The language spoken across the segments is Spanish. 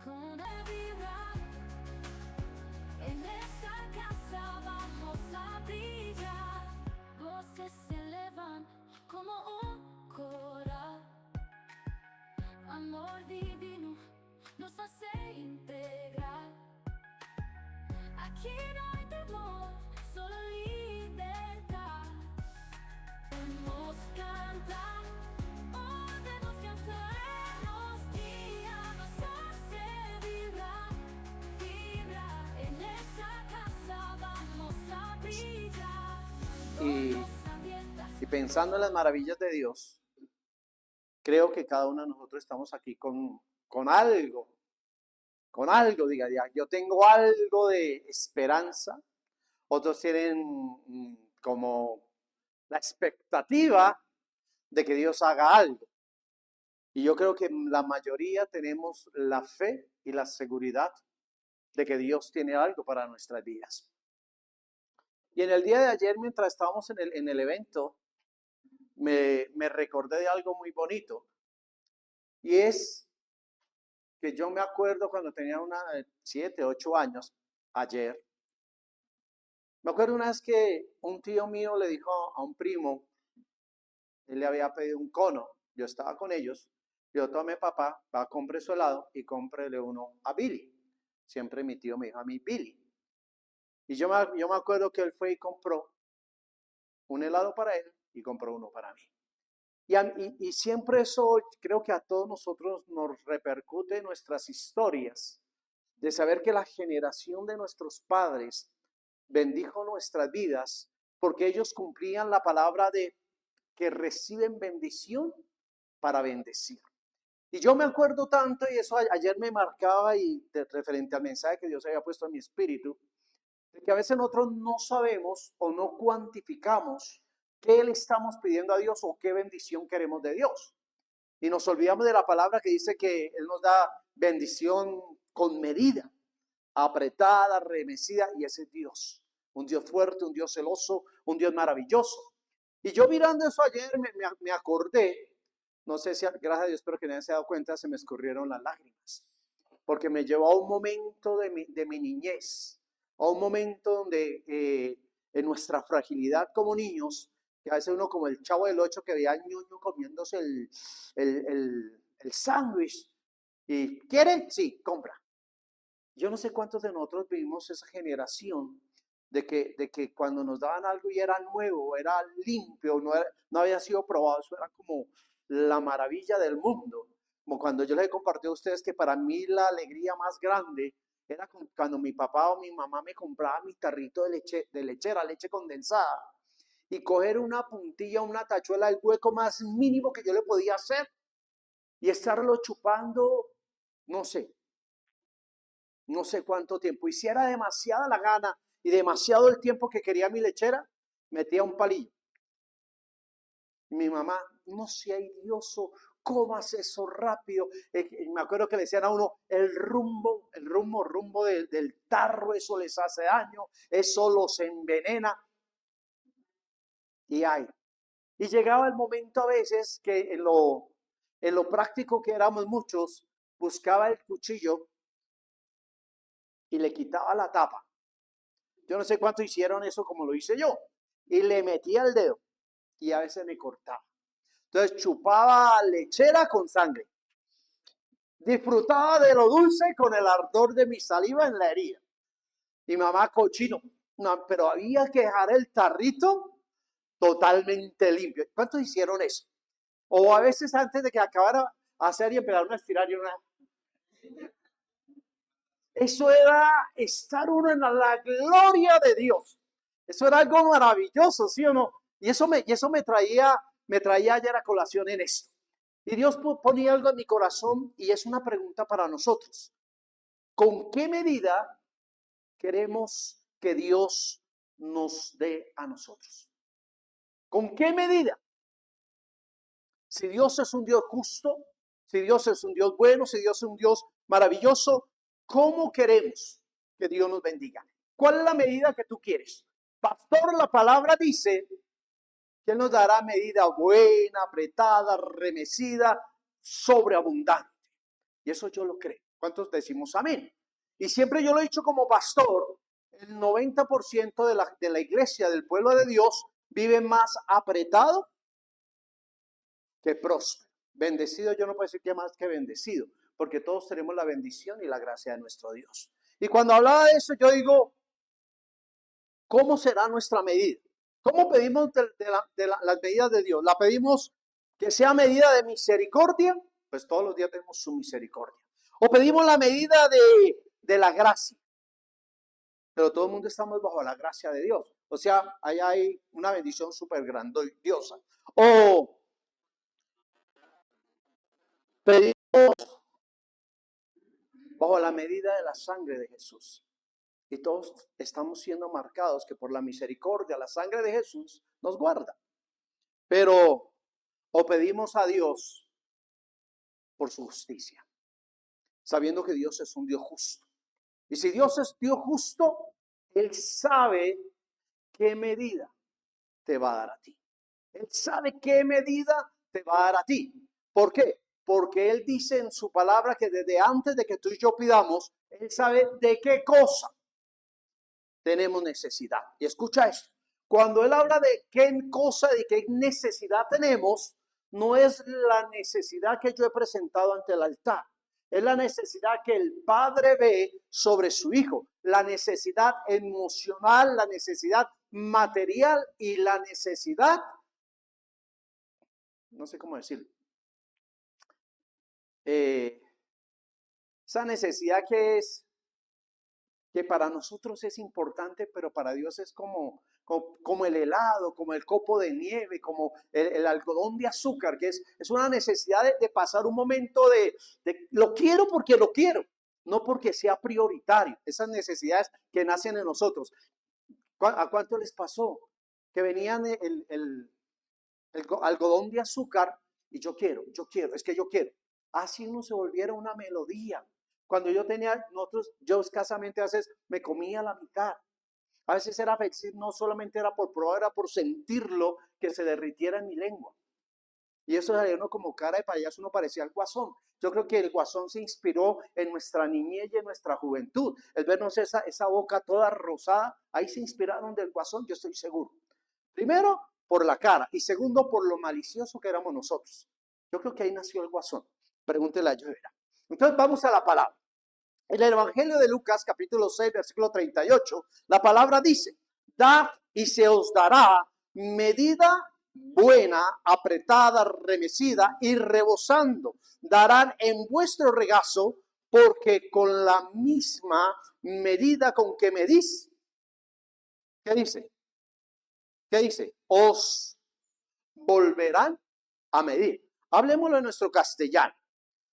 con la vibra. En esta casa vamos a brillar. Voces se elevan como un coral. Amor divino nos hace integrar. Aquí no hay temor, solo libertad. Podemos cantar, podemos cantar. Los días nos hace vibrar, vibrar. En esta casa vamos a brillar. Y pensando en las maravillas de Dios, creo que cada uno de nosotros estamos aquí con algo, diga, yo tengo algo de esperanza, otros tienen como la expectativa de que Dios haga algo. Y yo creo que la mayoría tenemos la fe y la seguridad de que Dios tiene algo para nuestras vidas. Y en el día de ayer, mientras estábamos en el evento, me recordé de algo muy bonito. Y es que yo me acuerdo cuando tenía 7, 8 años, ayer. Me acuerdo una vez que un tío mío le dijo a un primo, él le había pedido un cono, yo estaba con ellos, yo tomé papá, compre su helado y cómprele uno a Billy. Siempre mi tío me dijo a mí, Billy. Y yo me acuerdo que él fue y compró un helado para él y compró uno para mí. Y siempre eso creo que a todos nosotros nos repercute en nuestras historias, de saber que la generación de nuestros padres bendijo nuestras vidas porque ellos cumplían la palabra de que reciben bendición para bendecir. Y yo me acuerdo tanto, y eso ayer me marcaba y referente al mensaje que Dios había puesto en mi espíritu, de que a veces nosotros no sabemos o no cuantificamos qué le estamos pidiendo a Dios o qué bendición queremos de Dios. Y nos olvidamos de la palabra que dice que Él nos da bendición con medida, apretada, remecida, y ese es Dios. Un Dios fuerte, un Dios celoso, un Dios maravilloso. Y yo mirando eso ayer me acordé, no sé si, gracias a Dios, espero que nadie se haya dado cuenta, se me escurrieron las lágrimas. Porque me llevó a un momento de mi niñez, a un momento donde en nuestra fragilidad como niños, que a veces uno como el Chavo del Ocho que veía al ñoño comiéndose el sándwich, y ¿quiere? Sí, compra. Yo no sé cuántos de nosotros vivimos esa generación de que cuando nos daban algo y era nuevo, era limpio, no había sido probado, eso era como la maravilla del mundo. Como cuando yo les he compartido a ustedes que para mí la alegría más grande era cuando mi papá o mi mamá me compraba mi tarrito de lechera, leche condensada, y coger una puntilla, una tachuela, el hueco más mínimo que yo le podía hacer y estarlo chupando, no sé cuánto tiempo. Y si era demasiada la gana y demasiado el tiempo que quería mi lechera, metía un palillo. Mi mamá, no sea idioso, comas eso rápido. Me acuerdo que le decían a uno, el rumbo del tarro, eso les hace daño, eso los envenena. Y llegaba el momento a veces que en lo práctico que éramos muchos, buscaba el cuchillo y le quitaba la tapa. Yo no sé cuánto hicieron eso como lo hice yo. Y le metía el dedo y a veces me cortaba. Entonces chupaba lechera con sangre. Disfrutaba de lo dulce con el ardor de mi saliva en la herida. Y mamá, cochino. No, pero había que dejar el tarrito totalmente limpio. ¿Cuántos hicieron eso? O a veces antes de que acabara hacer y empezaron a estirar y una... Eso era estar uno en la gloria de Dios. Eso era algo maravilloso, ¿sí o no? Y eso me traía ayer a colación en esto. Y Dios ponía algo en mi corazón y es una pregunta para nosotros. ¿Con qué medida queremos que Dios nos dé a nosotros? ¿Con qué medida? Si Dios es un Dios justo, si Dios es un Dios bueno, si Dios es un Dios maravilloso, ¿cómo queremos que Dios nos bendiga? ¿Cuál es la medida que tú quieres? Pastor, la palabra dice que Él nos dará medida buena, apretada, remecida, sobreabundante. Y eso yo lo creo. ¿Cuántos decimos amén? Y siempre yo lo he dicho como pastor, el 90% de la iglesia, del pueblo de Dios, vive más apretado que próspero. Bendecido, yo no puedo decir que más que bendecido, porque todos tenemos la bendición y la gracia de nuestro Dios. Y cuando hablaba de eso, yo digo, ¿cómo será nuestra medida? ¿Cómo pedimos las medidas de Dios? ¿La pedimos que sea medida de misericordia? Pues todos los días tenemos su misericordia. ¿O pedimos la medida de la gracia? Pero todo el mundo estamos bajo la gracia de Dios. O sea, ahí hay una bendición súper grandiosa. O pedimos bajo la medida de la sangre de Jesús. Y todos estamos siendo marcados que por la misericordia, la sangre de Jesús nos guarda. Pero o pedimos a Dios por su justicia, sabiendo que Dios es un Dios justo. Y si Dios es Dios justo, Él sabe qué medida te va a dar a ti. Él sabe qué medida te va a dar a ti. ¿Por qué? Porque Él dice en su palabra que desde antes de que tú y yo pidamos, Él sabe de qué cosa tenemos necesidad. Y escucha esto. Cuando Él habla de qué cosa, de qué necesidad tenemos, no es la necesidad que yo he presentado ante el altar. Es la necesidad que el Padre ve sobre su Hijo. La necesidad emocional, la necesidad material y la necesidad, no sé cómo decirlo, esa necesidad que para nosotros es importante, pero para Dios es como el helado, como el copo de nieve, como el algodón de azúcar, que es una necesidad de pasar un momento de lo quiero porque lo quiero, no porque sea prioritario. Esas necesidades que nacen en nosotros. ¿A cuánto les pasó? Que venían el algodón de azúcar y yo quiero, es que yo quiero. Así uno se volviera una melodía. Cuando yo escasamente a veces me comía la mitad. A veces era feliz, no solamente era por probar, era por sentirlo, que se derritiera en mi lengua. Y eso era uno como cara de payaso, uno parecía el Guasón. Yo creo que el Guasón se inspiró en nuestra niñez y en nuestra juventud. El vernos esa boca toda rosada, ahí se inspiraron del Guasón, yo estoy seguro. Primero, por la cara, y segundo, por lo malicioso que éramos nosotros. Yo creo que ahí nació el Guasón. Pregúntele a Llobera. Entonces vamos a la palabra. En el Evangelio de Lucas, capítulo 6, versículo 38, la palabra dice, dad y se os dará medida buena, apretada, remecida y rebosando. Darán en vuestro regazo, porque con la misma medida con que medís, ¿qué dice? ¿Qué dice? Os volverán a medir. Hablemoslo en nuestro castellano.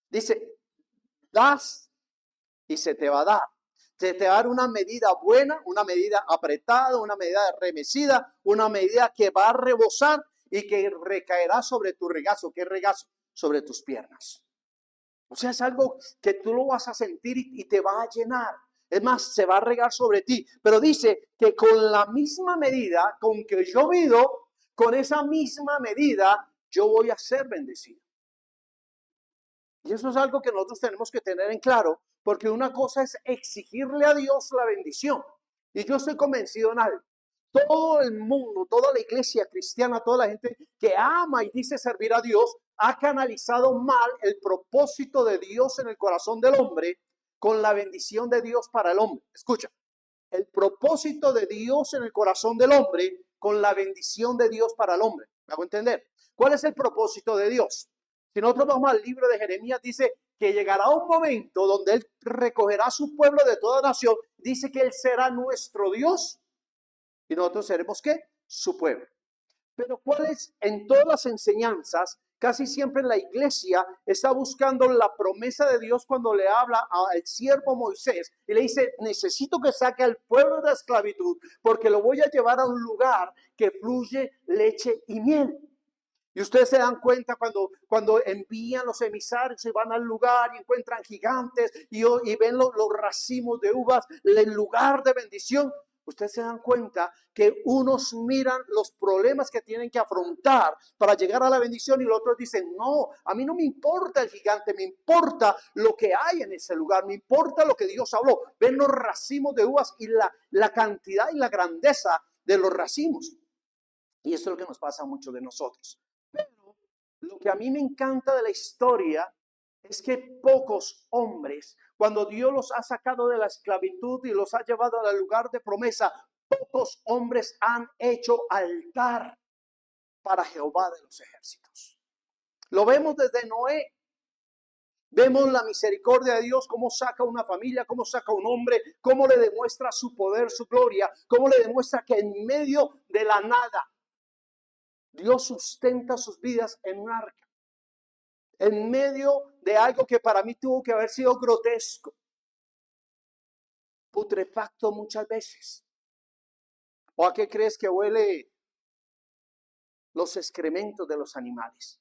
Dice, das y se te va a dar. Se te va a dar una medida buena, una medida apretada, una medida remecida, una medida que va a rebosar y que recaerá sobre tu regazo. ¿Qué regazo? Sobre tus piernas. O sea, es algo que tú lo vas a sentir y te va a llenar. Es más, se va a regar sobre ti. Pero dice que con la misma medida con que yo mido, con esa misma medida, yo voy a ser bendecido. Y eso es algo que nosotros tenemos que tener en claro, porque una cosa es exigirle a Dios la bendición. Y yo estoy convencido en algo. Todo el mundo, toda la iglesia cristiana, toda la gente que ama y dice servir a Dios, ha canalizado mal el propósito de Dios en el corazón del hombre con la bendición de Dios para el hombre. Escucha, el propósito de Dios en el corazón del hombre con la bendición de Dios para el hombre. ¿Me hago entender? ¿Cuál es el propósito de Dios? Si nosotros vamos al libro de Jeremías, dice que llegará un momento donde Él recogerá a su pueblo de toda nación. Dice que Él será nuestro Dios y nosotros seremos, ¿qué? Su pueblo. Pero ¿cuál es? En todas las enseñanzas, casi siempre la iglesia está buscando la promesa de Dios cuando le habla al siervo Moisés y le dice, necesito que saque al pueblo de la esclavitud porque lo voy a llevar a un lugar que fluye leche y miel. Y ustedes se dan cuenta cuando envían los emisarios y van al lugar y encuentran gigantes y ven los racimos de uvas, el lugar de bendición. ustedes se dan cuenta que unos miran los problemas que tienen que afrontar para llegar a la bendición y los otros dicen, no, a mí no me importa el gigante, me importa lo que hay en ese lugar, me importa lo que Dios habló. Ven los racimos de uvas y la cantidad y la grandeza de los racimos. Y eso es lo que nos pasa a muchos de nosotros. Pero lo que a mí me encanta de la historia es que pocos hombres, cuando Dios los ha sacado de la esclavitud y los ha llevado al lugar de promesa, pocos hombres han hecho altar para Jehová de los ejércitos. Lo vemos desde Noé. Vemos la misericordia de Dios, cómo saca una familia, cómo saca un hombre, cómo le demuestra su poder, su gloria, cómo le demuestra que en medio de la nada, Dios sustenta sus vidas en un arca. En medio de algo que para mí tuvo que haber sido grotesco, putrefacto muchas veces. ¿O a qué crees que huele los excrementos de los animales?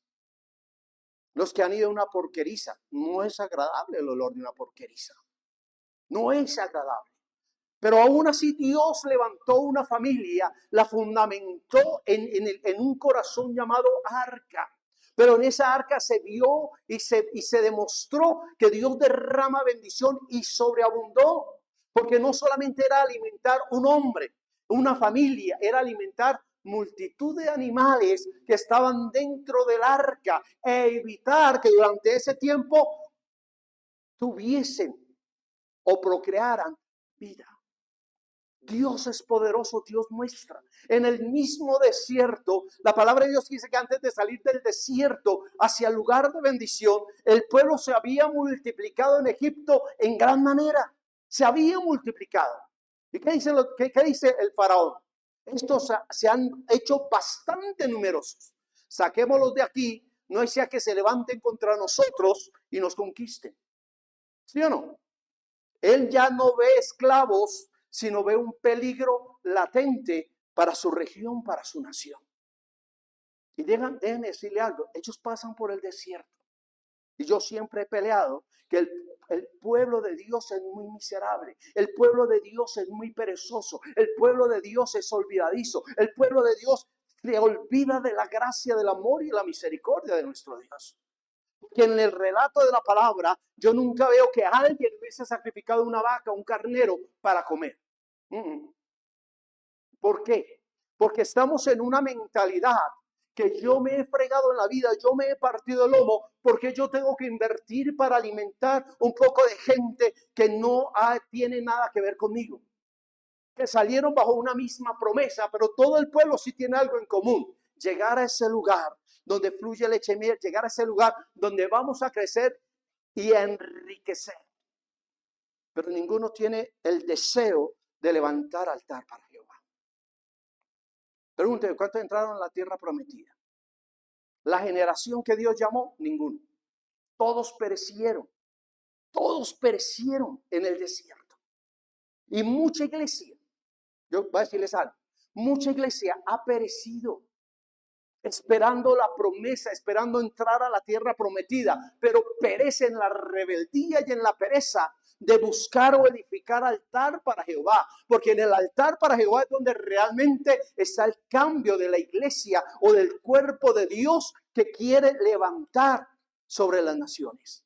Los que han ido a una porqueriza, no es agradable el olor de una porqueriza. No es agradable. Pero aún así Dios levantó una familia, la fundamentó en un corazón llamado arca. Pero en esa arca se vio y se demostró que Dios derrama bendición y sobreabundó. Porque no solamente era alimentar un hombre, una familia, era alimentar multitud de animales que estaban dentro del arca e evitar que durante ese tiempo tuviesen o procrearan vida. Dios es poderoso, Dios muestra. En el mismo desierto, la palabra de Dios dice que antes de salir del desierto hacia el lugar de bendición, el pueblo se había multiplicado en Egipto en gran manera. Se había multiplicado. ¿Y qué dice el faraón? Estos se han hecho bastante numerosos. Saquémoslos de aquí, no sea que se levanten contra nosotros y nos conquisten. ¿Sí o no? Él ya no ve esclavos, sino ve un peligro latente para su región, para su nación. Y déjenme decirle algo, ellos pasan por el desierto. Y yo siempre he peleado que el pueblo de Dios es muy miserable, el pueblo de Dios es muy perezoso, el pueblo de Dios es olvidadizo, el pueblo de Dios se olvida de la gracia, del amor y la misericordia de nuestro Dios. Que en el relato de la palabra yo nunca veo que alguien hubiese sacrificado una vaca, un carnero para comer. ¿Por qué? Porque estamos en una mentalidad que yo me he fregado en la vida, yo me he partido el lomo, porque yo tengo que invertir para alimentar un poco de gente que no tiene nada que ver conmigo, que salieron bajo una misma promesa, pero todo el pueblo sí tiene algo en común: llegar a ese lugar donde fluye leche y miel, llegar a ese lugar donde vamos a crecer y a enriquecer. Pero ninguno tiene el deseo de levantar altar para Jehová. Pregúnteme, ¿cuántos entraron a la tierra prometida? La generación que Dios llamó, ninguno. Todos perecieron en el desierto. Y mucha iglesia, yo voy a decirles algo, mucha iglesia ha perecido esperando la promesa, esperando entrar a la tierra prometida, pero perece en la rebeldía y en la pereza de buscar o edificar altar para Jehová, porque en el altar para Jehová es donde realmente está el cambio de la iglesia o del cuerpo de Dios que quiere levantar sobre las naciones.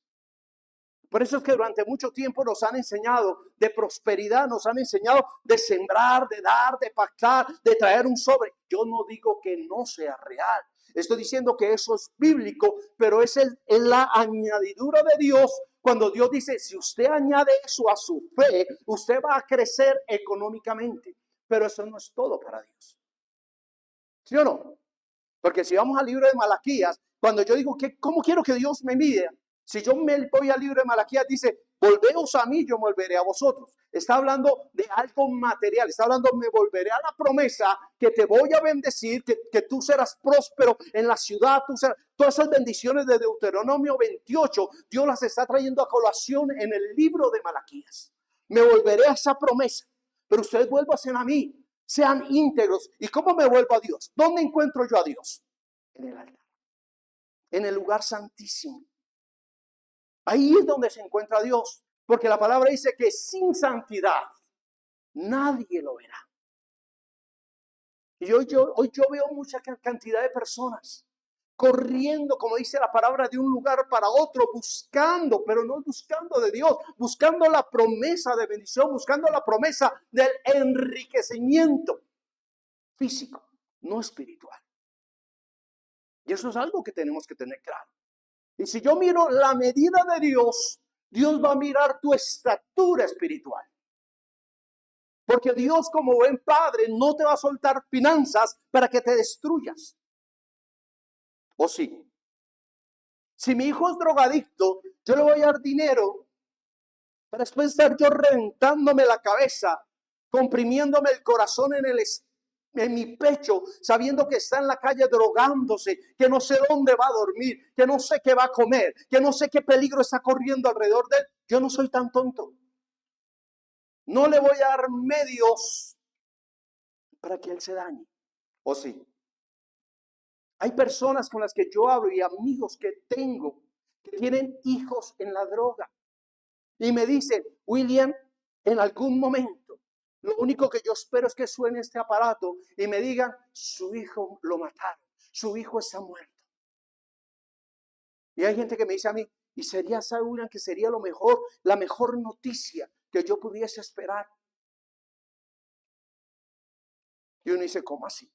Por eso es que durante mucho tiempo nos han enseñado de prosperidad, nos han enseñado de sembrar, de dar, de pactar, de traer un sobre. Yo no digo que no sea real. Estoy diciendo que eso es bíblico, pero es la añadidura de Dios. Cuando Dios dice, si usted añade eso a su fe, usted va a crecer económicamente. Pero eso no es todo para Dios. ¿Sí o no? Porque si vamos al libro de Malaquías, cuando yo digo, ¿cómo quiero que Dios me mida? Si yo me voy al libro de Malaquías, dice, volveos a mí, yo volveré a vosotros. Está hablando de algo material, está hablando, me volveré a la promesa que te voy a bendecir, que tú serás próspero en la ciudad, todas esas bendiciones de Deuteronomio 28, Dios las está trayendo a colación en el libro de Malaquías. Me volveré a esa promesa, pero ustedes vuelvan a mí, sean íntegros. ¿Y cómo me vuelvo a Dios? ¿Dónde encuentro yo a Dios? En el altar, en el lugar santísimo. Ahí es donde se encuentra Dios, porque la palabra dice que sin santidad nadie lo verá. Y hoy yo veo mucha cantidad de personas corriendo, como dice la palabra, de un lugar para otro, buscando, pero no buscando de Dios, buscando la promesa de bendición, buscando la promesa del enriquecimiento físico, no espiritual. Y eso es algo que tenemos que tener claro. Y si yo miro la medida de Dios, Dios va a mirar tu estatura espiritual. Porque Dios, como buen padre, no te va a soltar finanzas para que te destruyas. ¿O sí? Si mi hijo es drogadicto, yo le voy a dar dinero para después estar yo reventándome la cabeza, comprimiéndome el corazón en mi pecho, sabiendo que está en la calle drogándose, que no sé dónde va a dormir, que no sé qué va a comer, que no sé qué peligro está corriendo alrededor de él. Yo no soy tan tonto. No le voy a dar medios para que él se dañe. ¿O sí? Hay personas con las que yo hablo y amigos que tengo que tienen hijos en la droga. Y me dicen, William, en algún momento, lo único que yo espero es que suene este aparato y me digan, su hijo lo mataron, su hijo está muerto. Y hay gente que me dice a mí, y sería, William, que sería lo mejor, la mejor noticia que yo pudiese esperar. Y uno dice, ¿cómo así?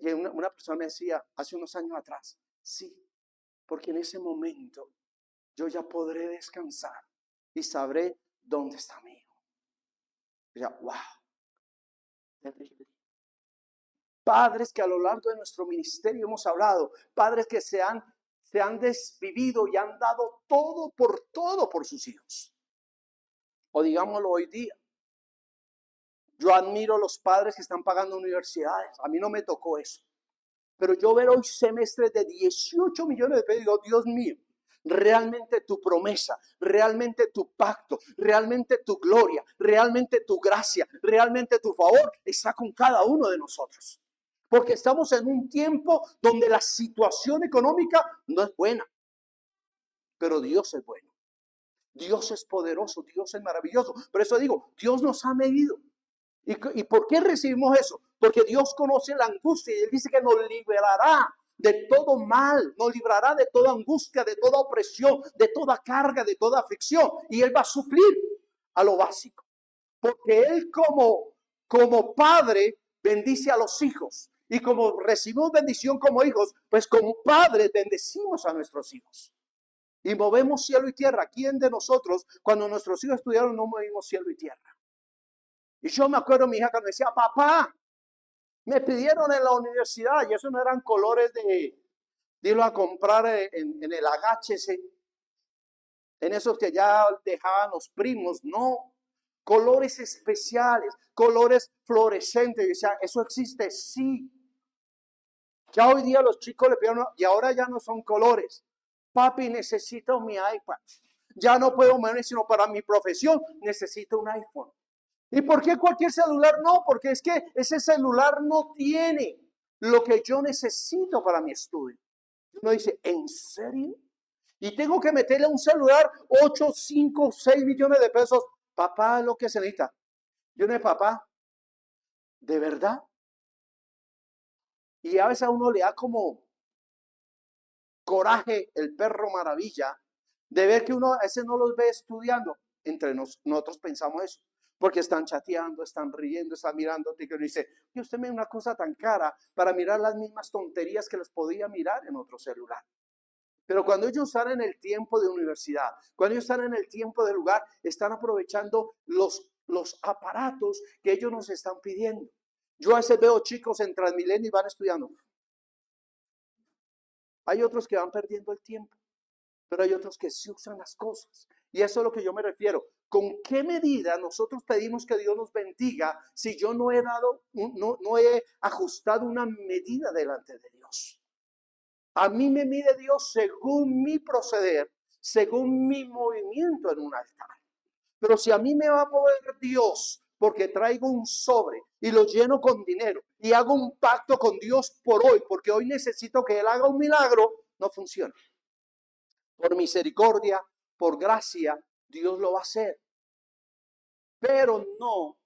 Y una persona me decía hace unos años atrás, sí, porque en ese momento yo ya podré descansar y sabré dónde está mi hijo. Y ya, wow, terrible. Padres que a lo largo de nuestro ministerio hemos hablado, padres que se han desvivido y han dado todo por sus hijos. O digámoslo hoy día, yo admiro a los padres que están pagando universidades, a mí no me tocó eso. Pero yo veo hoy semestres de 18 millones de pesos y digo, Dios mío, realmente tu promesa, realmente tu pacto, realmente tu gloria, realmente tu gracia, realmente tu favor está con cada uno de nosotros. Porque estamos en un tiempo donde la situación económica no es buena, pero Dios es bueno. Dios es poderoso, Dios es maravilloso. Por eso digo, Dios nos ha medido. ¿Y por qué recibimos eso? Porque Dios conoce la angustia y Él dice que nos liberará de todo mal, nos librará de toda angustia, de toda opresión, de toda carga, de toda aflicción. Y Él va a suplir a lo básico. Porque Él como padre bendice a los hijos. Y como recibimos bendición como hijos, pues como padres bendecimos a nuestros hijos. Y movemos cielo y tierra. ¿Quién de nosotros, cuando nuestros hijos estudiaron, no movimos cielo y tierra? Y yo me acuerdo mi hija que me decía, papá, me pidieron en la universidad, y eso no eran colores de irlo a comprar en el agáchese, en esos que ya dejaban los primos, no, colores especiales, colores fluorescentes. Y decía, ¿eso existe? Sí. Ya hoy día los chicos le pidieron, y ahora ya no son colores. Papi, necesito mi iPad. Ya no puedo mover, sino para mi profesión necesito un iPhone. ¿Y por qué cualquier celular? No, porque es que ese celular no tiene lo que yo necesito para mi estudio. Uno dice, ¿en serio? Y tengo que meterle a un celular 8, 5, 6 millones de pesos. Papá, lo que se necesita. Yo no, papá, ¿de verdad? Y a veces a uno le da como coraje el perro maravilla de ver que uno a veces no los ve estudiando. Entre nosotros pensamos eso. Porque están chateando, están riendo, están mirando, y uno dice, y usted me da una cosa tan cara para mirar las mismas tonterías que les podía mirar en otro celular. Pero cuando ellos están en el tiempo de universidad, cuando ellos están en el tiempo del lugar, están aprovechando los aparatos que ellos nos están pidiendo. Yo a veces veo chicos en Transmilenio y van estudiando. Hay otros que van perdiendo el tiempo, pero hay otros que sí usan las cosas. Y eso es a lo que yo me refiero. ¿Con qué medida nosotros pedimos que Dios nos bendiga si yo no he ajustado una medida delante de Dios? A mí me mide Dios según mi proceder, según mi movimiento en un altar. Pero si a mí me va a mover Dios porque traigo un sobre y lo lleno con dinero y hago un pacto con Dios por hoy, porque hoy necesito que Él haga un milagro, no funciona. Por misericordia, por gracia, Dios lo va a hacer. Pero no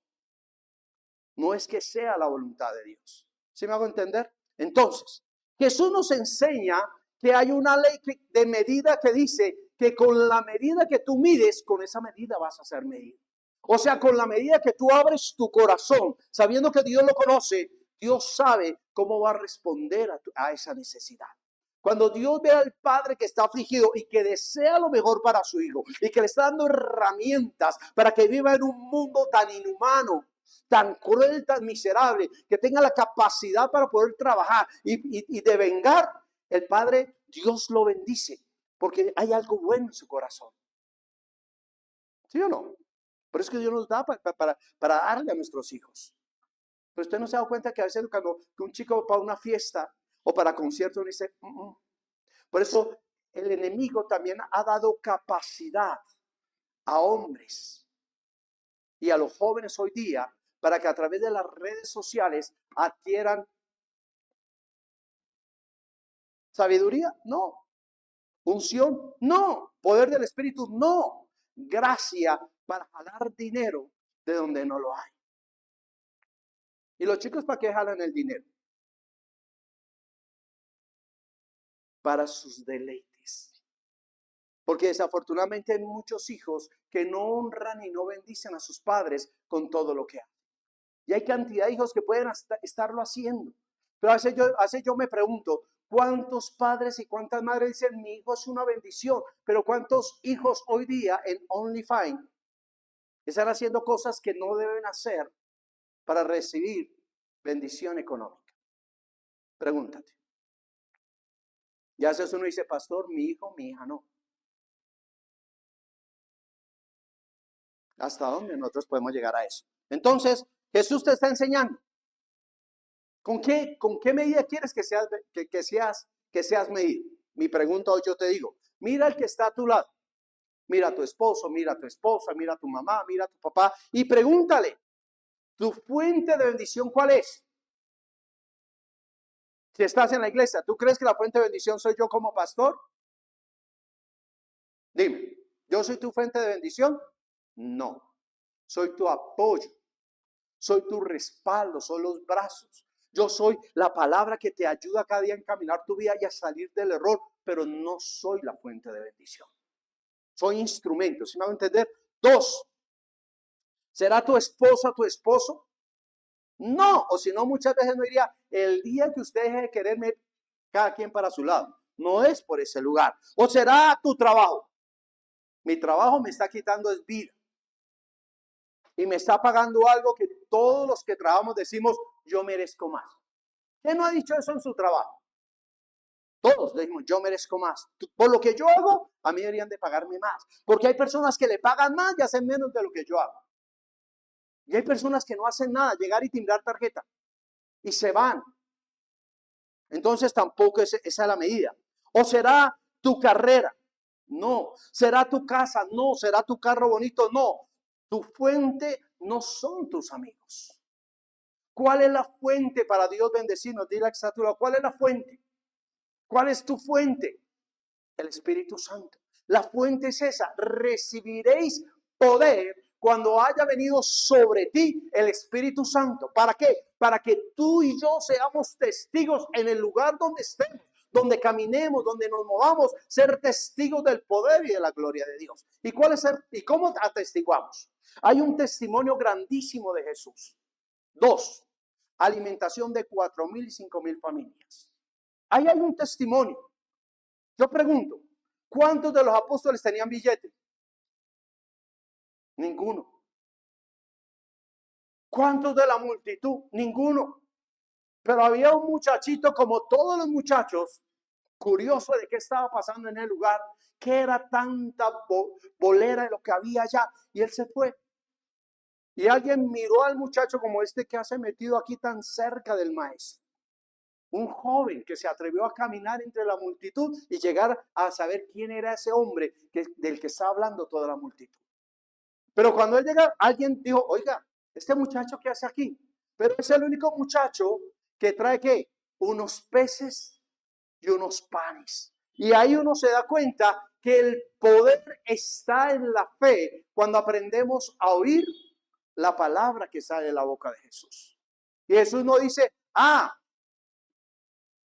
no es que sea la voluntad de Dios. ¿Sí me hago entender? Entonces, Jesús nos enseña que hay una ley de medida que dice que con la medida que tú mides, con esa medida vas a ser medido. O sea, con la medida que tú abres tu corazón, sabiendo que Dios lo conoce, Dios sabe cómo va a responder a esa necesidad. Cuando Dios ve al padre que está afligido y que desea lo mejor para su hijo y que le está dando herramientas para que viva en un mundo tan inhumano, tan cruel, tan miserable, que tenga la capacidad para poder trabajar y de vengar, el padre, Dios lo bendice porque hay algo bueno en su corazón. ¿Sí o no? Por eso es que Dios nos da para darle a nuestros hijos. Pero usted no se ha dado cuenta que a veces cuando un chico va para una fiesta o para conciertos dice, Por eso el enemigo también ha dado capacidad a hombres y a los jóvenes hoy día para que a través de las redes sociales adquieran sabiduría, no. Unción, no. Poder del Espíritu, no. Gracia para jalar dinero de donde no lo hay. ¿Y los chicos para qué jalan el dinero? Para sus deleites. Porque desafortunadamente hay muchos hijos que no honran y no bendicen a sus padres con todo lo que hacen. Y hay cantidad de hijos que pueden estarlo haciendo. Pero a veces yo me pregunto, ¿cuántos padres y cuántas madres dicen, mi hijo es una bendición? Pero ¿cuántos hijos hoy día en OnlyFans están haciendo cosas que no deben hacer para recibir bendición económica? Pregúntate. Y a veces uno dice, pastor, mi hijo, mi hija no. ¿Hasta dónde nosotros podemos llegar a eso? Entonces, Jesús te está enseñando. ¿Con qué medida quieres que seas medido? Mi pregunta hoy yo te digo, mira al que está a tu lado. Mira a tu esposo, mira a tu esposa, mira a tu mamá, mira a tu papá y pregúntale, ¿tu fuente de bendición cuál es? Si estás en la iglesia, ¿tú crees que la fuente de bendición soy yo como pastor? Dime, ¿yo soy tu fuente de bendición? No, soy tu apoyo, soy tu respaldo, soy los brazos. Yo soy la palabra que te ayuda cada día a encaminar tu vida y a salir del error, pero no soy la fuente de bendición. Soy instrumento, ¿sí me va a entender? 2, ¿será tu esposa tu esposo? No, o si no, muchas veces no diría, el día que usted deje de quererme, cada quien para su lado. No es por ese lugar. ¿O será tu trabajo? Mi trabajo me está quitando es vida. Y me está pagando algo que todos los que trabajamos decimos, yo merezco más. ¿Quién no ha dicho eso en su trabajo? Todos decimos, yo merezco más. Por lo que yo hago, a mí deberían de pagarme más. Porque hay personas que le pagan más y hacen menos de lo que yo hago. Y hay personas que no hacen nada, llegar y timbrar tarjeta. Y se van. Entonces tampoco esa es la medida. ¿O será tu carrera? No. ¿Será tu casa? No. ¿Será tu carro bonito? No. Tu fuente no son tus amigos. ¿Cuál es la fuente para Dios bendecirnos? Dile a que está a tu lado, ¿cuál es la fuente? ¿Cuál es tu fuente? El Espíritu Santo. La fuente es esa. Recibiréis poder cuando haya venido sobre ti el Espíritu Santo. ¿Para qué? Para que tú y yo seamos testigos en el lugar donde estemos, donde caminemos, donde nos movamos, ser testigos del poder y de la gloria de Dios. ¿Y cómo atestiguamos? Hay un testimonio grandísimo de Jesús. 2, alimentación de 4,000 y 5,000 familias. Ahí hay un testimonio. Yo pregunto, ¿cuántos de los apóstoles tenían billetes? Ninguno. ¿Cuántos de la multitud? Ninguno. Pero había un muchachito, como todos los muchachos, curioso de qué estaba pasando en el lugar, que era tanta bolera de lo que había allá, y él se fue. Y alguien miró al muchacho como este que hace metido aquí tan cerca del maestro. Un joven que se atrevió a caminar entre la multitud y llegar a saber quién era ese hombre del que está hablando toda la multitud. Pero cuando él llega, alguien dijo, oiga, ¿este muchacho qué hace aquí? Pero es el único muchacho que trae ¿qué? Unos peces y unos panes. Y ahí uno se da cuenta que el poder está en la fe cuando aprendemos a oír la palabra que sale de la boca de Jesús. Y Jesús no dice,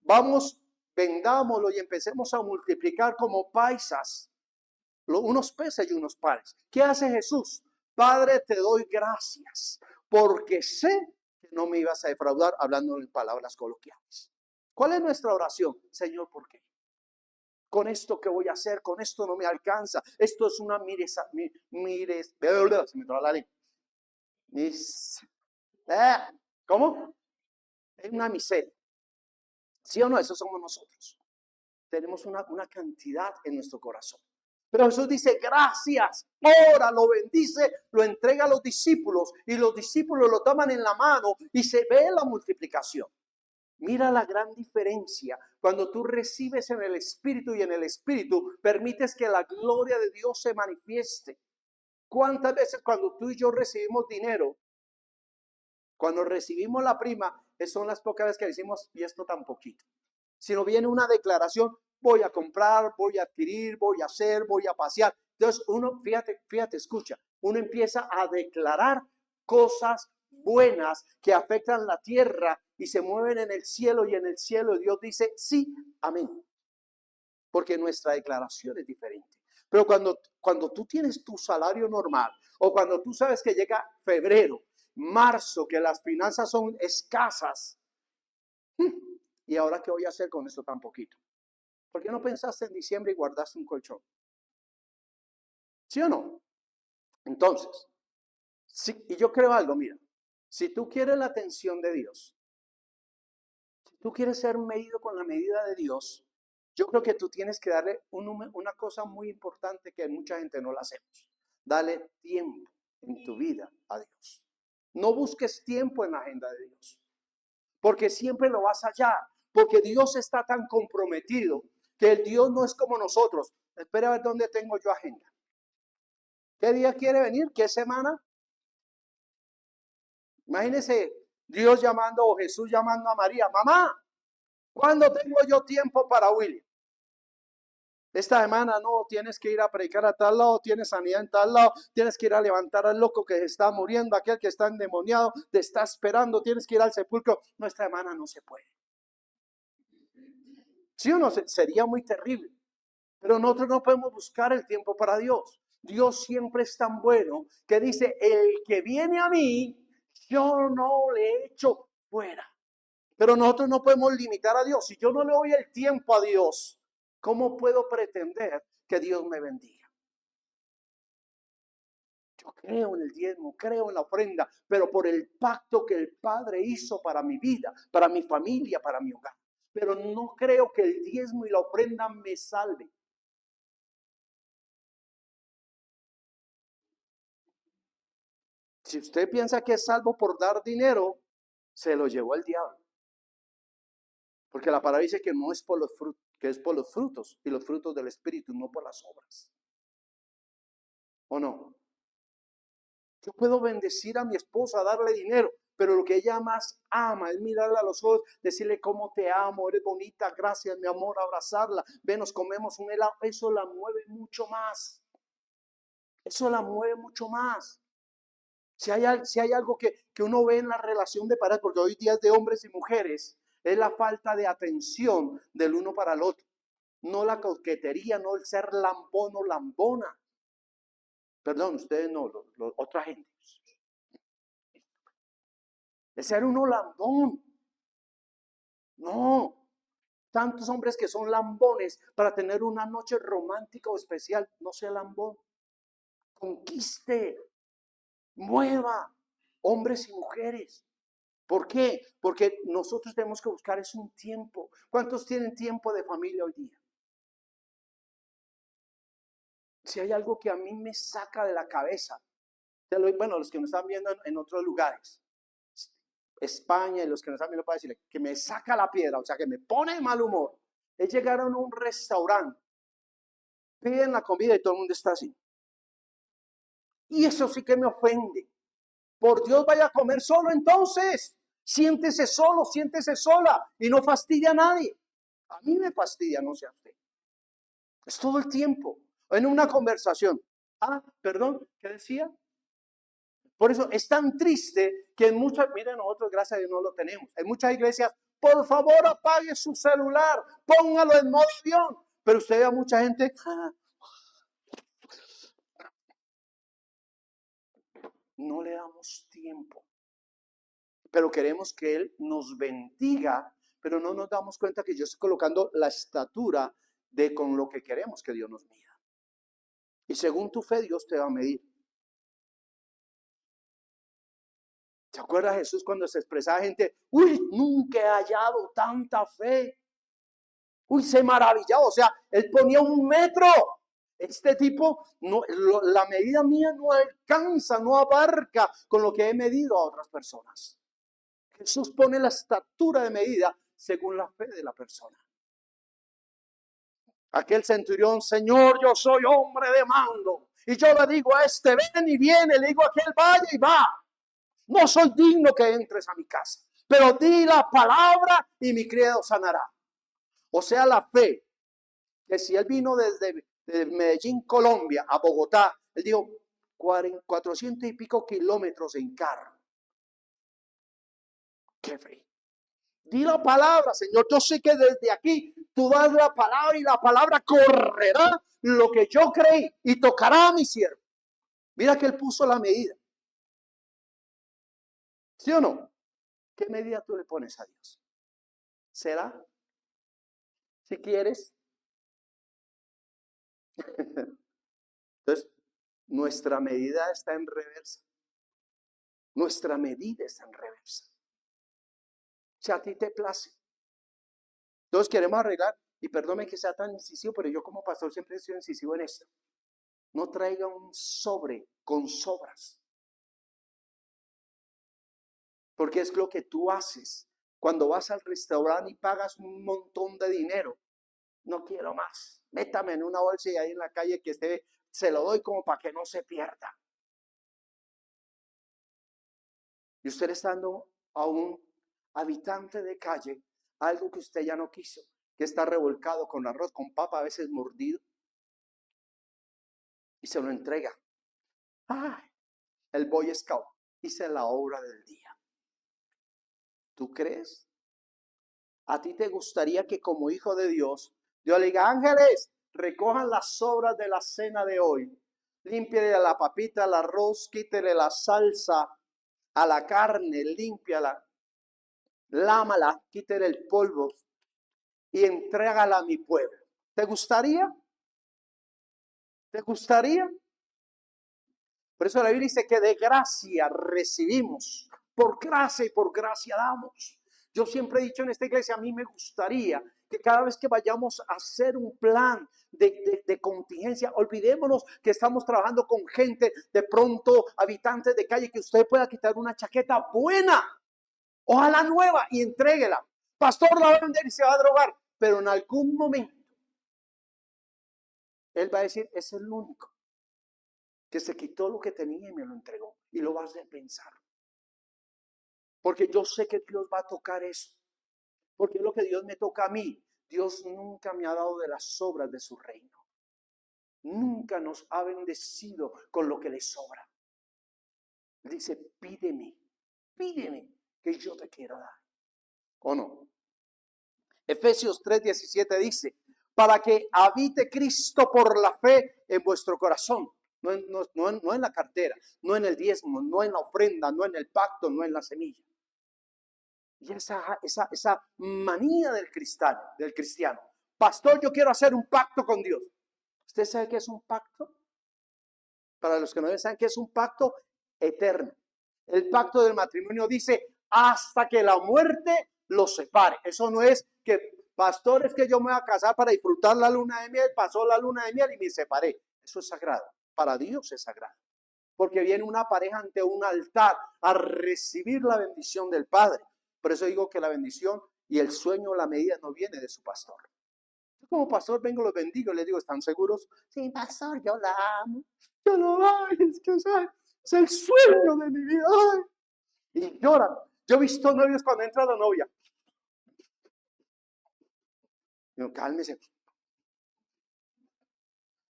vamos, vendámoslo y empecemos a multiplicar como paisas, unos peces y unos panes. ¿Qué hace Jesús? Padre, te doy gracias, porque sé que no me ibas a defraudar, hablando en palabras coloquiales. ¿Cuál es nuestra oración? Señor, ¿por qué? Con esto que voy a hacer, con esto no me alcanza. Esto es una se me traba la lengua. ¿Cómo? Es una miseria. ¿Sí o no? Eso somos nosotros. Tenemos una cantidad en nuestro corazón. Pero Jesús dice, gracias, ora, lo bendice, lo entrega a los discípulos y los discípulos lo toman en la mano y se ve la multiplicación. Mira la gran diferencia cuando tú recibes en el Espíritu y en el Espíritu permites que la gloria de Dios se manifieste. ¿Cuántas veces cuando tú y yo recibimos dinero, cuando recibimos la prima, son las pocas veces que decimos, y esto tan poquito? Si no viene una declaración, voy a comprar, voy a adquirir, voy a hacer, voy a pasear. Entonces uno, fíjate, escucha, uno empieza a declarar cosas buenas que afectan la tierra y se mueven en el cielo, y en el cielo Dios dice, sí, amén. Porque nuestra declaración es diferente. Pero cuando tú tienes tu salario normal, o cuando tú sabes que llega febrero, marzo, que las finanzas son escasas, ¿y ahora qué voy a hacer con esto tan poquito? ¿Por qué no pensaste en diciembre y guardaste un colchón? ¿Sí o no? Entonces, sí, y yo creo algo, mira, si tú quieres la atención de Dios, si tú quieres ser medido con la medida de Dios, yo creo que tú tienes que darle una cosa muy importante que mucha gente no la hacemos. Dale tiempo en tu vida a Dios. No busques tiempo en la agenda de Dios, porque siempre lo vas allá, porque Dios está tan comprometido que el Dios no es como nosotros. Espera a ver dónde tengo yo agenda. ¿Qué día quiere venir? ¿Qué semana? Imagínense Dios llamando o Jesús llamando a María. Mamá, ¿cuándo tengo yo tiempo para William? Esta semana no, tienes que ir a predicar a tal lado, tienes sanidad en tal lado, tienes que ir a levantar al loco que está muriendo, aquel que está endemoniado, te está esperando, tienes que ir al sepulcro. No, esta semana no se puede. ¿Sí o no? Sería muy terrible. Pero nosotros no podemos buscar el tiempo para Dios. Dios siempre es tan bueno que dice, el que viene a mí, yo no le echo fuera. Pero nosotros no podemos limitar a Dios. Si yo no le doy el tiempo a Dios, ¿cómo puedo pretender que Dios me bendiga? Yo creo en el diezmo, creo en la ofrenda, pero por el pacto que el Padre hizo para mi vida, para mi familia, para mi hogar. Pero no creo que el diezmo y la ofrenda me salven. Si usted piensa que es salvo por dar dinero, se lo llevó el diablo. Porque la palabra dice que no es por los frutos, que es por los frutos y los frutos del Espíritu, no por las obras. ¿O no? Yo puedo bendecir a mi esposa, darle dinero, pero lo que ella más ama es mirarla a los ojos, decirle cómo te amo, eres bonita, gracias mi amor, abrazarla, ven, nos comemos un helado. Eso la mueve mucho más. Eso la mueve mucho más. Si hay algo que uno ve en la relación de pareja, porque hoy día es de hombres y mujeres, es la falta de atención del uno para el otro. No la coquetería, no el ser lambón o lambona. Perdón, ustedes no, otra gente. El ser uno lambón. No. Tantos hombres que son lambones para tener una noche romántica o especial. No sea lambón. Conquiste. Mueva. Hombres y mujeres. ¿Por qué? Porque nosotros tenemos que buscar es un tiempo. ¿Cuántos tienen tiempo de familia hoy día? Si hay algo que a mí me saca de la cabeza, bueno, los que nos están viendo en otros lugares, España, y los que nos están viendo para decirle que me saca la piedra, o sea, que me pone de mal humor, es llegar a un restaurante, piden la comida y todo el mundo está así. Y eso sí que me ofende. Por Dios, vaya a comer solo entonces. Siéntese solo, siéntese sola y no fastidia a nadie. A mí me fastidia, no sea usted. Es todo el tiempo. En una conversación. Perdón, ¿qué decía? Por eso es tan triste que en muchas, miren, nosotros gracias a Dios no lo tenemos. En muchas iglesias, por favor apague su celular, póngalo en modo avión. Pero usted ve a mucha gente, no le damos tiempo. Pero queremos que Él nos bendiga, pero no nos damos cuenta que yo estoy colocando la estatura de con lo que queremos que Dios nos mida. Y según tu fe, Dios te va a medir. ¿Se acuerda Jesús cuando se expresaba gente? Uy, nunca he hallado tanta fe. Uy, se maravillaba. O sea, Él ponía 1 metro. Este tipo, no, la medida mía no alcanza, no abarca con lo que he medido a otras personas. Jesús pone la estatura de medida según la fe de la persona. Aquel centurión, Señor, yo soy hombre de mando. Y yo le digo a este, ven y viene. Le digo a aquel, vaya y va. No soy digno que entres a mi casa. Pero di la palabra y mi criado sanará. O sea, la fe. Que si él vino desde Medellín, Colombia, a Bogotá, él dijo 400 y pico kilómetros en carro. ¡Qué fe! Di la palabra, Señor. Yo sé que desde aquí tú das la palabra y la palabra correrá lo que yo creí y tocará a mi siervo. Mira que él puso la medida. ¿Sí o no? ¿Qué medida tú le pones a Dios? ¿Será? Si quieres. Entonces, nuestra medida está en reversa. Nuestra medida está en reversa. Si a ti te place. Entonces queremos arreglar, y perdóname que sea tan incisivo, pero yo como pastor siempre he sido incisivo en esto. No traiga un sobre con sobras. Porque es lo que tú haces cuando vas al restaurante y pagas un montón de dinero. No quiero más. Métame en una bolsa y ahí en la calle que esté, se lo doy como para que no se pierda. Y usted está dando a un habitante de calle algo que usted ya no quiso, que está revolcado con arroz, con papa, a veces mordido, y se lo entrega. ¡Ay! El Boy Scout, hice la obra del día. ¿Tú crees? ¿A ti te gustaría que como hijo de Dios, Dios le diga, ángeles, recojan las sobras de la cena de hoy, límpiale la papita, el arroz, quítele la salsa a la carne, límpiala, lámala, quítele el polvo y entrégala a mi pueblo? ¿Te gustaría? ¿Te gustaría? Por eso la Biblia dice que de gracia recibimos, por gracia y por gracia damos. Yo siempre he dicho en esta iglesia, a mí me gustaría que cada vez que vayamos a hacer un plan de contingencia, olvidémonos que estamos trabajando con gente, de pronto habitantes de calle, que usted pueda quitar una chaqueta buena, ojalá nueva, y entréguela. Pastor, la va a vender y se va a drogar, pero en algún momento él va a decir, es el único que se quitó lo que tenía y me lo entregó, y lo vas a pensar. Porque yo sé que Dios va a tocar eso. Porque es lo que Dios me toca a mí. Dios nunca me ha dado de las sobras de su reino. Nunca nos ha bendecido con lo que le sobra. Dice, pídeme que yo te quiero dar. ¿O no? Efesios 3:17 dice, para que habite Cristo por la fe en vuestro corazón. No en la cartera, no en el diezmo, no en la ofrenda, no en el pacto, no en la semilla. Y esa manía del cristiano. Pastor, yo quiero hacer un pacto con Dios. ¿Usted sabe qué es un pacto? Para los que no saben qué es un pacto, eterno. El pacto del matrimonio dice hasta que la muerte los separe. Eso no es que, pastor, es que yo me voy a casar para disfrutar la luna de miel, pasó la luna de miel y me separé. Eso es sagrado. Para Dios es sagrado. Porque viene una pareja ante un altar a recibir la bendición del Padre. Por eso digo que la bendición y el sueño, la medida, no viene de su pastor. Yo como pastor vengo, los bendigo y les digo, ¿están seguros? Sí, pastor, yo la amo. Yo lo amo, es que es el sueño de mi vida. Ay. Y lloran. Yo he visto novios cuando entra la novia. Digo, cálmese.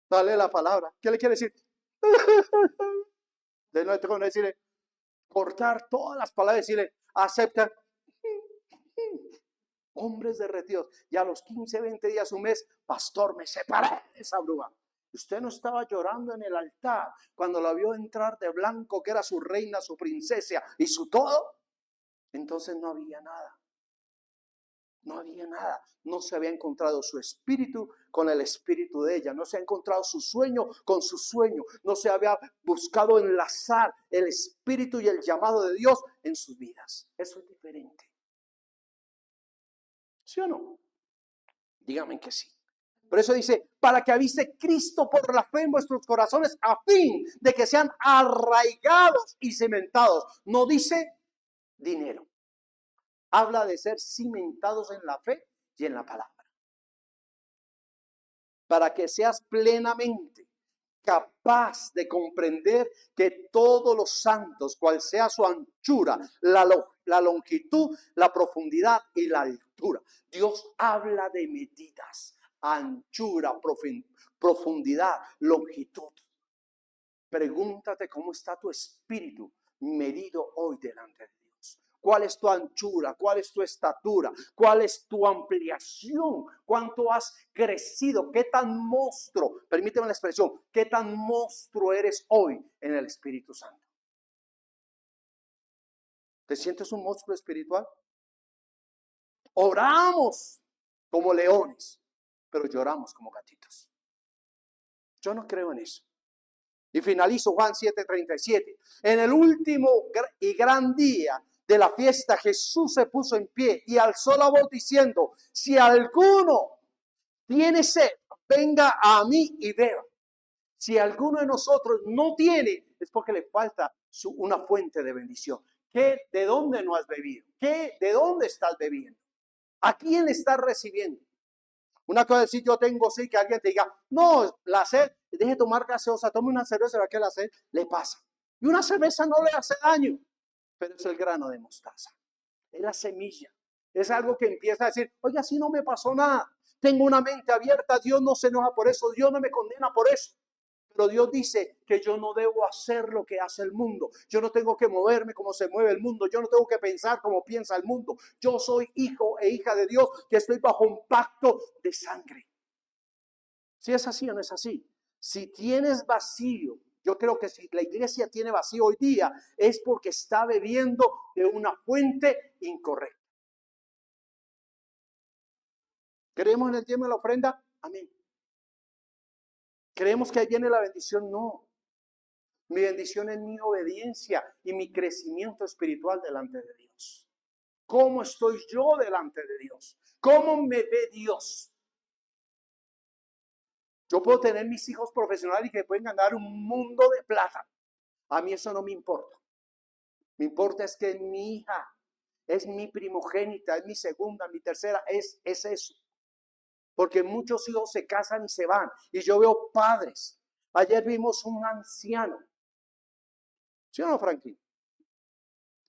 Dale la palabra. ¿Qué le quiere decir? De no tengo que decirle, cortar todas las palabras y decirle, acepta. Hombres derretidos. Y a los 15, 20 días, un mes, pastor, me separé de esa bruja. Usted no estaba llorando en el altar cuando la vio entrar de blanco, que era su reina, su princesa y su todo. Entonces no había nada. No había nada. No se había encontrado su espíritu con el espíritu de ella. No se ha encontrado su sueño con su sueño. No se había buscado enlazar el espíritu y el llamado de Dios en sus vidas. Eso es diferente. ¿Sí o no? Díganme que sí. Por eso dice, para que avise Cristo por la fe en vuestros corazones, a fin de que sean arraigados y cimentados. No dice dinero. Habla de ser cimentados en la fe y en la palabra. Para que seas plenamente capaz de comprender que todos los santos, cual sea su anchura, la longitud, la profundidad y la altura. Dios habla de medidas, anchura, profundidad, longitud. Pregúntate cómo está tu espíritu medido hoy delante de Dios. ¿Cuál es tu anchura? ¿Cuál es tu estatura? ¿Cuál es tu ampliación? ¿Cuánto has crecido? ¿Qué tan monstruo? Permíteme la expresión. ¿Qué tan monstruo eres hoy en el Espíritu Santo? ¿Te sientes un monstruo espiritual? Oramos como leones, pero lloramos como gatitos. Yo no creo en eso. Y finalizo Juan 7:37. En el último y gran día de la fiesta, Jesús se puso en pie y alzó la voz diciendo, si alguno tiene sed, venga a mí y beba. Si alguno de nosotros no tiene, es porque le falta una fuente de bendición. ¿De dónde no has bebido? ¿De dónde estás bebiendo? ¿A quién estás recibiendo? Una cosa es decir, yo tengo sed, que alguien te diga, no, la sed, deje de tomar gaseosa, tome una cerveza, que la sed le pasa. Y una cerveza no le hace daño, pero es el grano de mostaza, es la semilla. Es algo que empieza a decir, oye, así no me pasó nada. Tengo una mente abierta, Dios no se enoja por eso, Dios no me condena por eso. Pero Dios dice que yo no debo hacer lo que hace el mundo. Yo no tengo que moverme como se mueve el mundo. Yo no tengo que pensar como piensa el mundo. Yo soy hijo e hija de Dios, que estoy bajo un pacto de sangre. Si es así o no es así. Si tienes vacío, yo creo que si la iglesia tiene vacío hoy día, es porque está bebiendo de una fuente incorrecta. ¿Creemos en el tiempo de la ofrenda? Amén. ¿Creemos que ahí viene la bendición? No. Mi bendición es mi obediencia y mi crecimiento espiritual delante de Dios. ¿Cómo estoy yo delante de Dios? ¿Cómo me ve Dios? Yo puedo tener mis hijos profesionales y que pueden ganar un mundo de plata. A mí eso no me importa. Me importa es que mi hija es mi primogénita, es mi segunda, mi tercera, es eso. Porque muchos hijos se casan y se van. Y yo veo padres. Ayer vimos un anciano. ¿Sí o no, Franklin?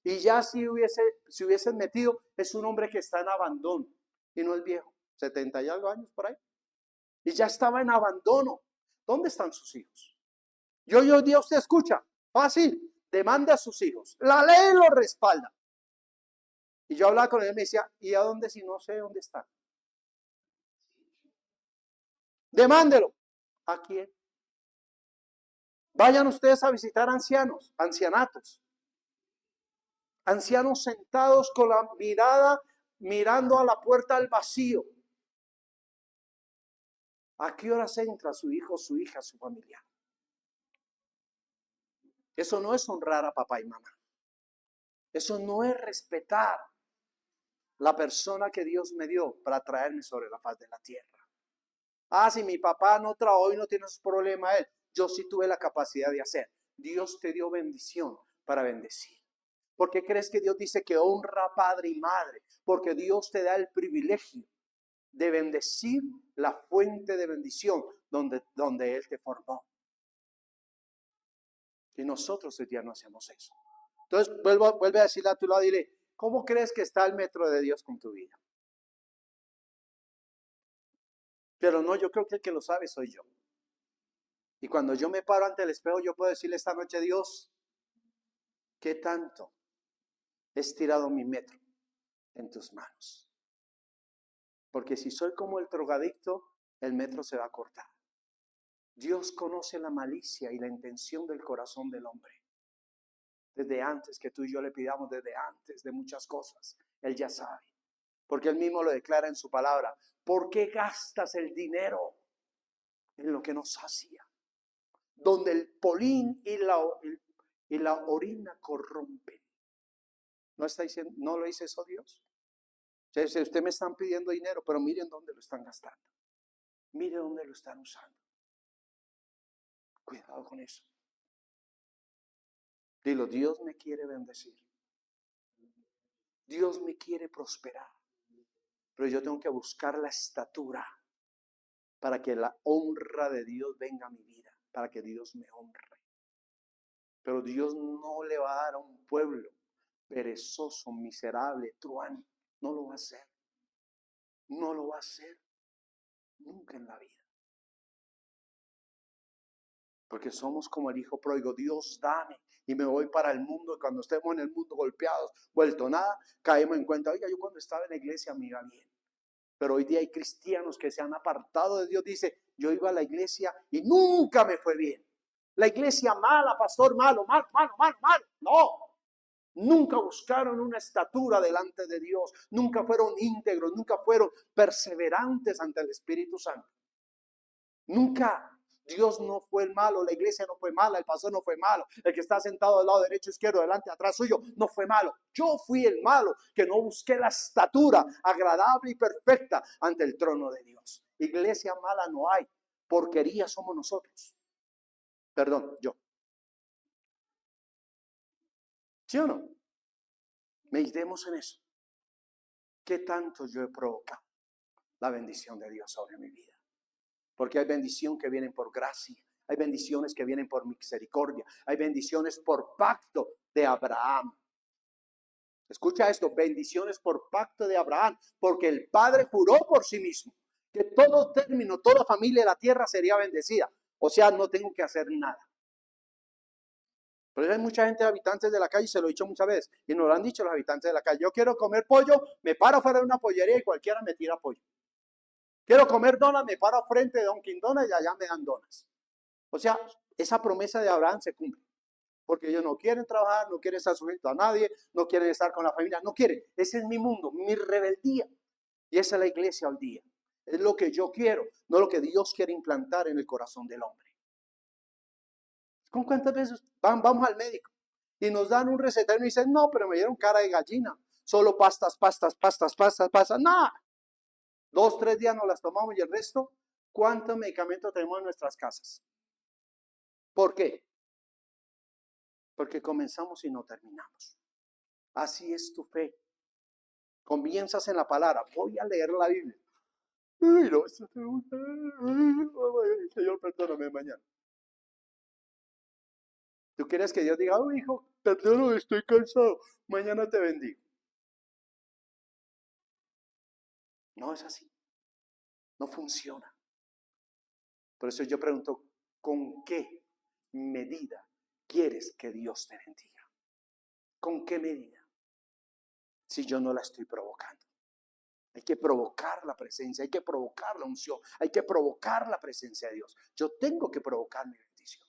Y ya si hubiesen metido, es un hombre que está en abandono. Y no es viejo, 70 y algo años por ahí. Y ya estaba en abandono. ¿Dónde están sus hijos? Y hoy día usted escucha, fácil, demanda a sus hijos. La ley lo respalda. Y yo hablaba con él y me decía, ¿y a dónde si no sé dónde están? Demándelo. ¿A quién? Vayan ustedes a visitar ancianos, ancianatos. Ancianos sentados con la mirada mirando a la puerta al vacío. ¿A qué horas entra su hijo, su hija, su familia? Eso no es honrar a papá y mamá. Eso no es respetar la persona que Dios me dio para traerme sobre la faz de la tierra. Ah, si mi papá no trabajó y no tiene esos problemas, yo sí tuve la capacidad de hacer. Dios te dio bendición para bendecir. ¿Por qué crees que Dios dice que honra a padre y madre? Porque Dios te da el privilegio de bendecir la fuente de bendición donde Él te formó. Y nosotros hoy día no hacemos eso. Entonces, vuelve a decirle a tu lado, dile, ¿cómo crees que está el metro de Dios con tu vida? Pero no, yo creo que el que lo sabe soy yo. Y cuando yo me paro ante el espejo, yo puedo decirle esta noche, Dios, ¿Qué tanto he estirado mi metro en tus manos? Porque si soy como el drogadicto, el metro se va a cortar. Dios conoce la malicia y la intención del corazón del hombre. Desde antes que tú y yo le pidamos, desde antes de muchas cosas, Él ya sabe. Porque Él mismo lo declara en su palabra. ¿Por qué gastas el dinero en lo que no sacia? Donde el polín y la orina corrompen. ¿No está diciendo, no lo dice eso Dios? Si usted me están pidiendo dinero, pero miren dónde lo están gastando. Miren dónde lo están usando. Cuidado con eso. Dilo, Dios me quiere bendecir. Dios me quiere prosperar. Pero yo tengo que buscar la estatura para que la honra de Dios venga a mi vida, para que Dios me honre. Pero Dios no le va a dar a un pueblo perezoso, miserable, truán. No lo va a hacer. No lo va a hacer nunca en la vida. Porque somos como el hijo pródigo. Dios, dame y me voy para el mundo. Y cuando estemos en el mundo golpeados, vuelto nada, caemos en cuenta, oiga, yo cuando estaba en la iglesia me iba bien. Pero hoy día hay cristianos que se han apartado de Dios. Dice, yo iba a la iglesia y nunca me fue bien. La iglesia mala, pastor malo, malo. No. Nunca buscaron una estatura delante de Dios. Nunca fueron íntegros. Nunca fueron perseverantes ante el Espíritu Santo. Nunca. Dios no fue el malo, la iglesia no fue mala, el pastor no fue malo, el que está sentado del lado derecho, izquierdo, delante, atrás suyo, no fue malo. Yo fui el malo que no busqué la estatura agradable y perfecta ante el trono de Dios. Iglesia mala no hay, porquería somos nosotros. Perdón, yo. ¿Sí o no? Meditemos en eso. ¿Qué tanto yo he provocado la bendición de Dios sobre mi vida? Porque hay bendición que vienen por gracia. Hay bendiciones que vienen por misericordia. Hay bendiciones por pacto de Abraham. Escucha esto, bendiciones por pacto de Abraham. Porque el Padre juró por sí mismo que todo término, toda familia de la tierra sería bendecida. O sea, no tengo que hacer nada. Pero hay mucha gente, habitantes de la calle, se lo he dicho muchas veces, y nos lo han dicho los habitantes de la calle. Yo quiero comer pollo, me paro fuera de una pollería y cualquiera me tira pollo. Quiero comer donas, me paro frente de Dunkin' Donuts y allá me dan donas. O sea, esa promesa de Abraham se cumple. Porque ellos no quieren trabajar, no quieren estar sujetos a nadie, no quieren estar con la familia, no quieren. Ese es mi mundo, mi rebeldía. Y esa es la iglesia hoy día. Es lo que yo quiero, no lo que Dios quiere implantar en el corazón del hombre. ¿Con cuántas veces vamos al médico y nos dan un recetario y dicen, no, pero me dieron cara de gallina, solo pastas, nada. 2, 3 días nos las tomamos y el resto, ¿cuántos medicamentos tenemos en nuestras casas? ¿Por qué? Porque comenzamos y no terminamos. Así es tu fe. Comienzas en la palabra, voy a leer la Biblia. Uy, no, Señor, perdóname mañana. ¿Tú quieres que Dios diga, oh, hijo, perdóname, estoy cansado, mañana te bendigo? No es así. No funciona. Por eso yo pregunto, ¿con qué medida quieres que Dios te bendiga? ¿Con qué medida? Si yo no la estoy provocando. Hay que provocar la presencia, hay que provocar la unción, hay que provocar la presencia de Dios. Yo tengo que provocar mi bendición.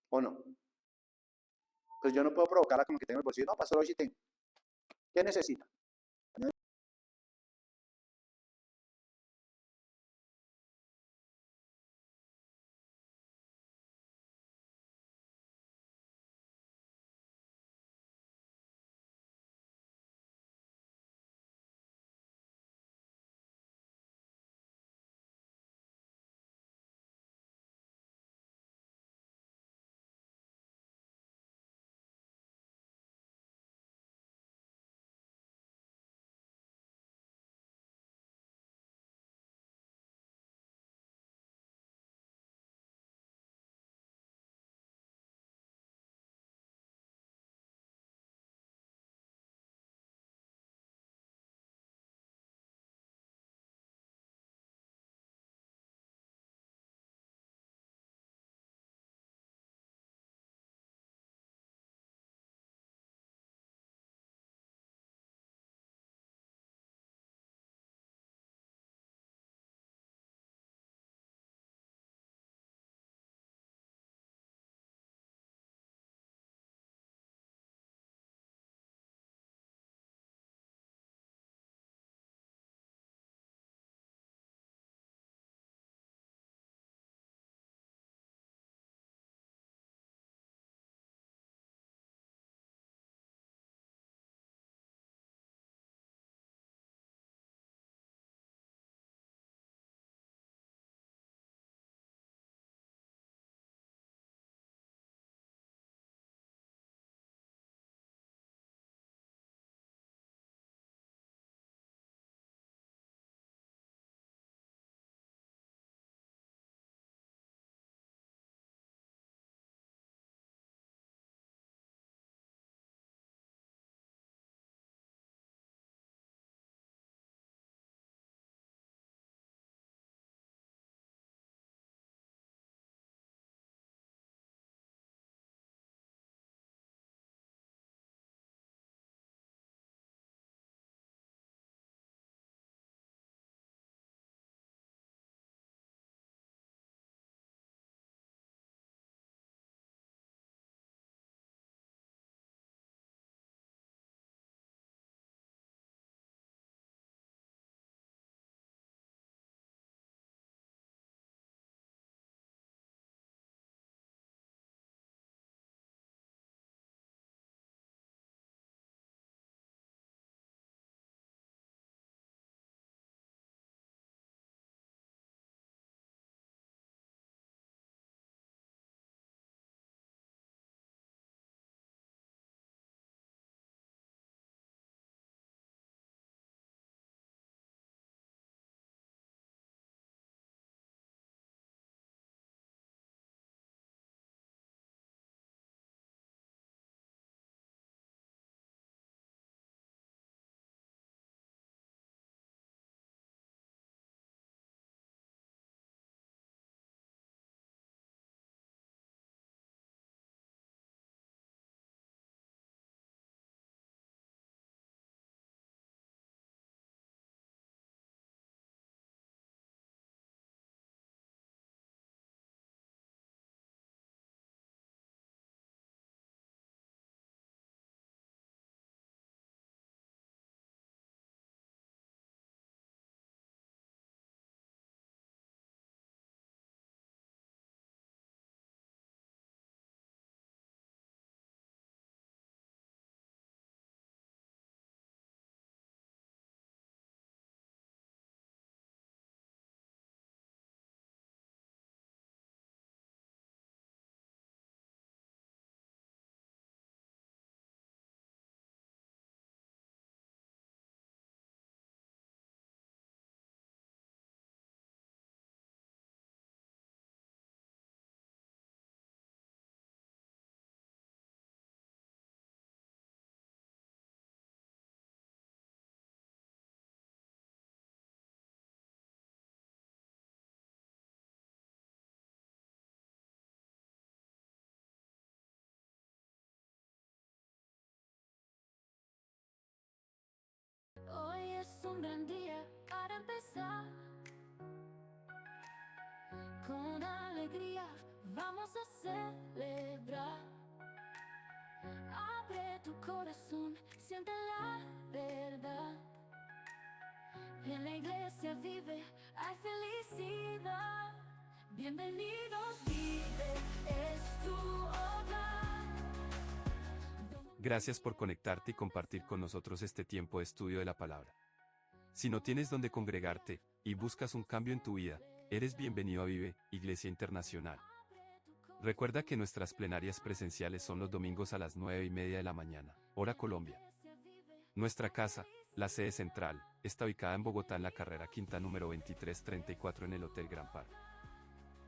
¿O no? Pues yo no puedo provocarla con lo que tengo en el bolsillo. No, pastor, hoy sí tengo. ¿Qué necesita? un gran día para empezar. Con alegría vamos a celebrar. Abre tu corazón, siente la verdad. En la iglesia vive, hay felicidad. Bienvenidos, vive, es tu hogar. Gracias por conectarte y compartir con nosotros este tiempo de estudio de la palabra. Si no tienes donde congregarte y buscas un cambio en tu vida, eres bienvenido a Vive, Iglesia Internacional. Recuerda que nuestras plenarias presenciales son los domingos a las 9:30 de la mañana, hora Colombia. Nuestra casa, la sede central, está ubicada en Bogotá en la carrera quinta número 2334 en el Hotel Gran Park.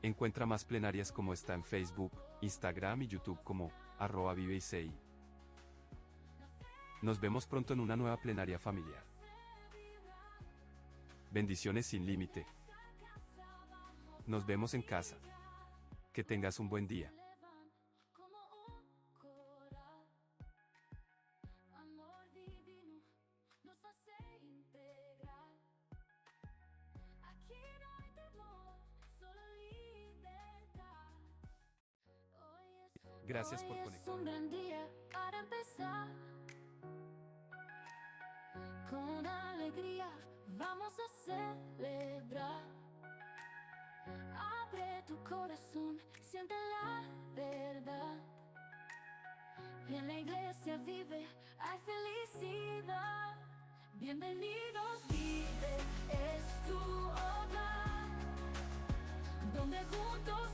Encuentra más plenarias como esta en Facebook, Instagram y YouTube como @ViveICI. Nos vemos pronto en una nueva plenaria familiar. Bendiciones sin límite. Nos vemos en casa. Que tengas un buen día. Como un coral. Amor divino nos hace integrar. Aquí no hay temor, solo libertad. Gracias por Hoy es conectar. un gran día para empezar. Con alegría vamos a celebrar. Abre tu corazón, siente la verdad. En la iglesia vive, hay felicidad. Bienvenidos, vive, es tu hogar. Donde juntos